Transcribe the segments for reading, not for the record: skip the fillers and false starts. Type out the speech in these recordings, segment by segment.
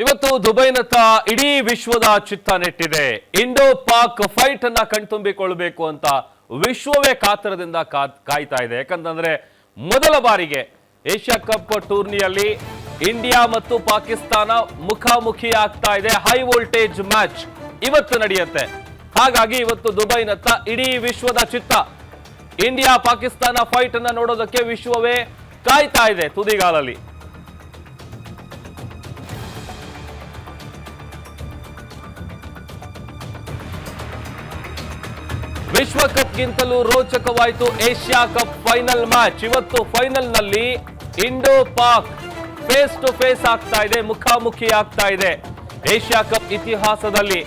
ಇವತ್ತು ದುಬೈನತ್ತ ಇಡೀ ವಿಶ್ವದ ಚಿತ್ತ ನೆಟ್ಟಿದೆ. ಇಂಡೋ ಪಾಕ್ ಫೈಟ್ ಅನ್ನ ಕಣ್ತುಂಬಿಕೊಳ್ಳಬೇಕು ಅಂತ ವಿಶ್ವವೇ ಕಾತರದಿಂದ ಕಾಯ್ತಾ ಇದೆ. ಯಾಕಂತಂದ್ರೆ ಮೊದಲ ಬಾರಿಗೆ ಏಷ್ಯಾ ಕಪ್ ಟೂರ್ನಿಯಲ್ಲಿ ಇಂಡಿಯಾ ಮತ್ತು ಪಾಕಿಸ್ತಾನ ಮುಖಾಮುಖಿ ಆಗ್ತಾ ಇದೆ. ಹೈ ವೋಲ್ಟೇಜ್ ಮ್ಯಾಚ್ ಇವತ್ತು ನಡೆಯುತ್ತೆ. ಹಾಗಾಗಿ ಇವತ್ತು ದುಬೈನತ್ತ ಇಡೀ ವಿಶ್ವದ ಚಿತ್ತ ಇಂಡಿಯಾ ಪಾಕಿಸ್ತಾನ ಫೈಟ್ ಅನ್ನ ನೋಡೋದಕ್ಕೆ ವಿಶ್ವವೇ ಕಾಯ್ತಾ ಇದೆ ತುದಿಗಾಲಲ್ಲಿ. ವಿಶ್ವಕಪ್ ಗಿಂತಲೂ ರೋಚಕವಾಯಿತು ಏಷ್ಯಾ ಕಪ್ ಫೈನಲ್ ಮ್ಯಾಚ್. ಇವತ್ತು ಫೈನಲ್ ನಲ್ಲಿ Indo Pak face to face ಆಗ್ತಾ ಇದೆ, ಮುಖಾಮುಖಿ ಆಗ್ತಾ ಇದೆ. ಏಷ್ಯಾ ಕಪ್ ಇತಿಹಾಸದಲ್ಲಿ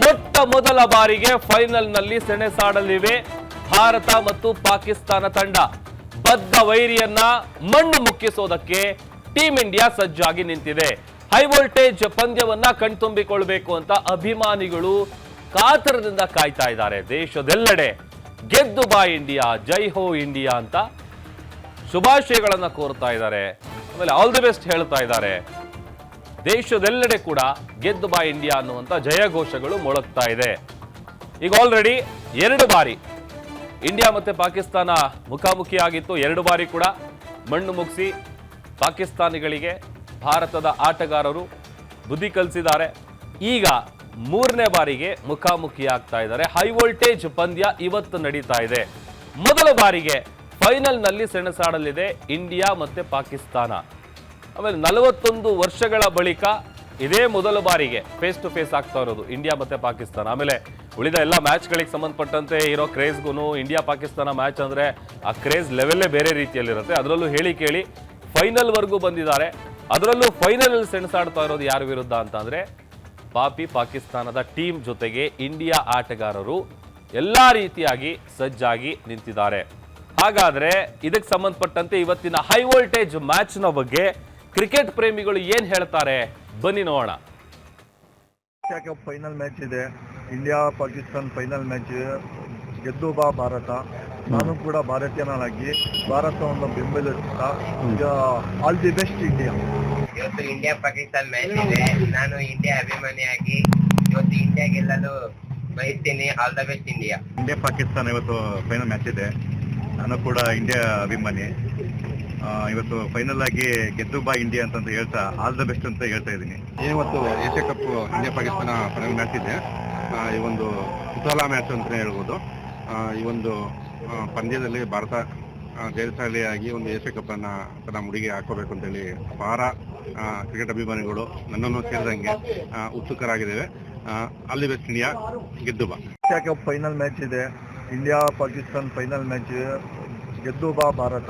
ಮೊಟ್ಟ ಮೊದಲ ಬಾರಿಗೆ ಫೈನಲ್ ನಲ್ಲಿ ಸೆಣಸಾಡಲಿವೆ ಭಾರತ ಮತ್ತು ಪಾಕಿಸ್ತಾನ ತಂಡ. ಬದ್ಧ ವೈರಿಯನ್ನ ಮಣ್ಣು ಮುಕ್ಕಿಸೋದಕ್ಕೆ ಟೀಂ ಇಂಡಿಯಾ ಸಜ್ಜಾಗಿ ನಿಂತಿದೆ. ಹೈ ವೋಲ್ಟೇಜ್ ಪಂದ್ಯವನ್ನ ಕಣ್ತುಂಬಿಕೊಳ್ಬೇಕು ಅಂತ ಅಭಿಮಾನಿಗಳು ಕಾತರದಿಂದ ಕಾಯ್ತಾ ಇದ್ದಾರೆ. ದೇಶದೆಲ್ಲೆಡೆ ಗೆದ್ದು ಬಾ ಇಂಡಿಯಾ, ಜೈ ಹೋ ಇಂಡಿಯಾ ಅಂತ ಶುಭಾಶಯಗಳನ್ನ ಕೋರ್ತಾ ಇದ್ದಾರೆ. ಆಮೇಲೆ ಆಲ್ ದಿ ಬೆಸ್ಟ್ ಹೇಳ್ತಾ ಇದ್ದಾರೆ. ದೇಶದೆಲ್ಲೆಡೆ ಕೂಡ ಗೆದ್ದು ಬಾ ಇಂಡಿಯಾ ಅನ್ನುವಂಥ ಜಯಘೋಷಗಳು ಮೊಳಗ್ತಾ ಇದೆ. ಈಗ ಆಲ್ರೆಡಿ 2 ಬಾರಿ ಇಂಡಿಯಾ ಮತ್ತೆ ಪಾಕಿಸ್ತಾನ ಮುಖಾಮುಖಿ ಆಗಿತ್ತು. 2 ಬಾರಿ ಕೂಡ ಮಣ್ಣು ಮುಗಿಸಿ ಪಾಕಿಸ್ತಾನಿಗಳಿಗೆ ಭಾರತದ ಆಟಗಾರರು ಬುದ್ಧಿ ಕಲಿಸಿದ್ದಾರೆ. ಈಗ 3ನೇ ಬಾರಿಗೆ ಮುಖಾಮುಖಿ ಆಗ್ತಾ ಇದ್ದಾರೆ. ಹೈ ವೋಲ್ಟೇಜ್ ಪಂದ್ಯ ಇವತ್ತು ನಡೀತಾ ಇದೆ. ಮೊದಲ ಬಾರಿಗೆ ಫೈನಲ್ ನಲ್ಲಿ ಸೆಣಸಾಡಲಿದೆ ಇಂಡಿಯಾ ಮತ್ತೆ ಪಾಕಿಸ್ತಾನ. ಆಮೇಲೆ 41 ವರ್ಷಗಳ ಬಳಿಕ ಇದೇ ಮೊದಲ ಬಾರಿಗೆ ಫೇಸ್ ಟು ಫೇಸ್ ಆಗ್ತಾ ಇರೋದು ಇಂಡಿಯಾ ಮತ್ತೆ ಪಾಕಿಸ್ತಾನ. ಆಮೇಲೆ ಉಳಿದ ಎಲ್ಲ ಮ್ಯಾಚ್ಗಳಿಗೆ ಸಂಬಂಧಪಟ್ಟಂತೆ ಇರೋ ಕ್ರೇಜ್ಗೂ ಇಂಡಿಯಾ ಪಾಕಿಸ್ತಾನ ಮ್ಯಾಚ್ ಅಂದ್ರೆ ಆ ಕ್ರೇಜ್ ಲೆವೆಲ್ಲೇ ಬೇರೆ ರೀತಿಯಲ್ಲಿರುತ್ತೆ. ಅದರಲ್ಲೂ ಹೇಳಿ ಕೇಳಿ ಫೈನಲ್ ವರ್ಗೂ ಬಂದಿದ್ದಾರೆ. ಅದರಲ್ಲೂ ಫೈನಲ್ ಅಲ್ಲಿ ಸೆಣಸಾಡ್ತಾ ಇರೋದು ಯಾರ ವಿರುದ್ಧ ಅಂತ ಅಂದ್ರೆ ಪಾಕಿಸ್ತಾನದ ಟೀಮ್ ಜೊತೆಗೆ ಇಂಡಿಯಾ ಆಟಗಾರರು ಎಲ್ಲಾ ರೀತಿಯಾಗಿ ಸಜ್ಜಾಗಿ ನಿಂತಿದ್ದಾರೆ. ಹಾಗಾದ್ರೆ ಇದಕ್ಕೆ ಸಂಬಂಧಪಟ್ಟಂತೆ ಇವತ್ತಿನ ಹೈ ವೋಲ್ಟೇಜ್ ಮ್ಯಾಚ್ ನ ಬಗ್ಗೆ ಕ್ರಿಕೆಟ್ ಪ್ರೇಮಿಗಳು ಏನ್ ಹೇಳ್ತಾರೆ ಬನ್ನಿ ನೋಡೋಣ. ಫೈನಲ್ ಮ್ಯಾಚ್ ಇದೆ, ಇಂಡಿಯಾ ಪಾಕಿಸ್ತಾನ ಫೈನಲ್ ಮ್ಯಾಚ್. ಗೆದ್ದು ಬಾ ಭಾರತ. ನಾನು ಕೂಡ ಭಾರತೀಯನಾಗಿ ಭಾರತವನ್ನು ಬೆಂಬಲಿಸುತ್ತಾ ಆಲ್ ದಿ ಬೆಸ್ಟ್ ಇಂಡಿಯಾ. ಇವತ್ತು ಇಂಡಿಯಾ ಪಾಕಿಸ್ತಾನ ಮ್ಯಾಚ್ ಇದೆ. ನಾನು ಇಂಡಿಯಾ ಅಭಿಮಾನಿಯಾಗಿ ಇವತ್ತು ಇಂಡಿಯಾ ಗೆಲ್ಲಲು ಬಯಸ್ತೀನಿ. All the best India. India Pakistan ಇವತ್ತು ಫೈನಲ್ ಮ್ಯಾಚ್ ಇದೆ. ನಾನು ಕೂಡ ಇಂಡಿಯಾ ಅಭಿಮಾನಿ. ಇವತ್ತು ಫೈನಲ್ ಆಗಿ ಗೆದ್ದು ಬಾ ಇಂಡಿಯಾ ಅಂತ ಹೇಳ್ತಾ ಆಲ್ ದ ಬೆಸ್ಟ್ ಅಂತ ಹೇಳ್ತಾ ಇದ್ದೀನಿ. ಇವತ್ತು Asia cup India Pakistan final match ಇದೆ. ಈ ಒಂದು ಕುತೂಹಲ ಮ್ಯಾಚ್ ಅಂತಲೇ ಹೇಳ್ಬೋದು. ಈ ಒಂದು ಪಂದ್ಯದಲ್ಲಿ ಭಾರತ ಜಯಶಾಲಿಯಾಗಿ ಒಂದು ಏಷ್ಯಾ ಕಪ್ ಅನ್ನ ತನ್ನ ಮುಡಿಗೆ ಹಾಕೋಬೇಕು ಅಂತೇಳಿ ಅಪಾರ ಕ್ರಿಕೆಟ್ ಅಭಿಮಾನಿಗಳು ನನ್ನನ್ನು ಸೇರಿದಂಗೆ ಉತ್ಸುಕರಾಗಿದ್ದೇವೆ. ಆಲ್ ದಿ ಬೆಸ್ಟ್ ಇಂಡಿಯಾ, ಗೆದ್ದು ಬಾ. ಏಷ್ಯಾ ಕಪ್ ಫೈನಲ್ ಮ್ಯಾಚ್ ಇದೆ, ಇಂಡಿಯಾ ಪಾಕಿಸ್ತಾನ ಫೈನಲ್ ಮ್ಯಾಚ್. ಗೆದ್ದು ಬಾ ಭಾರತ.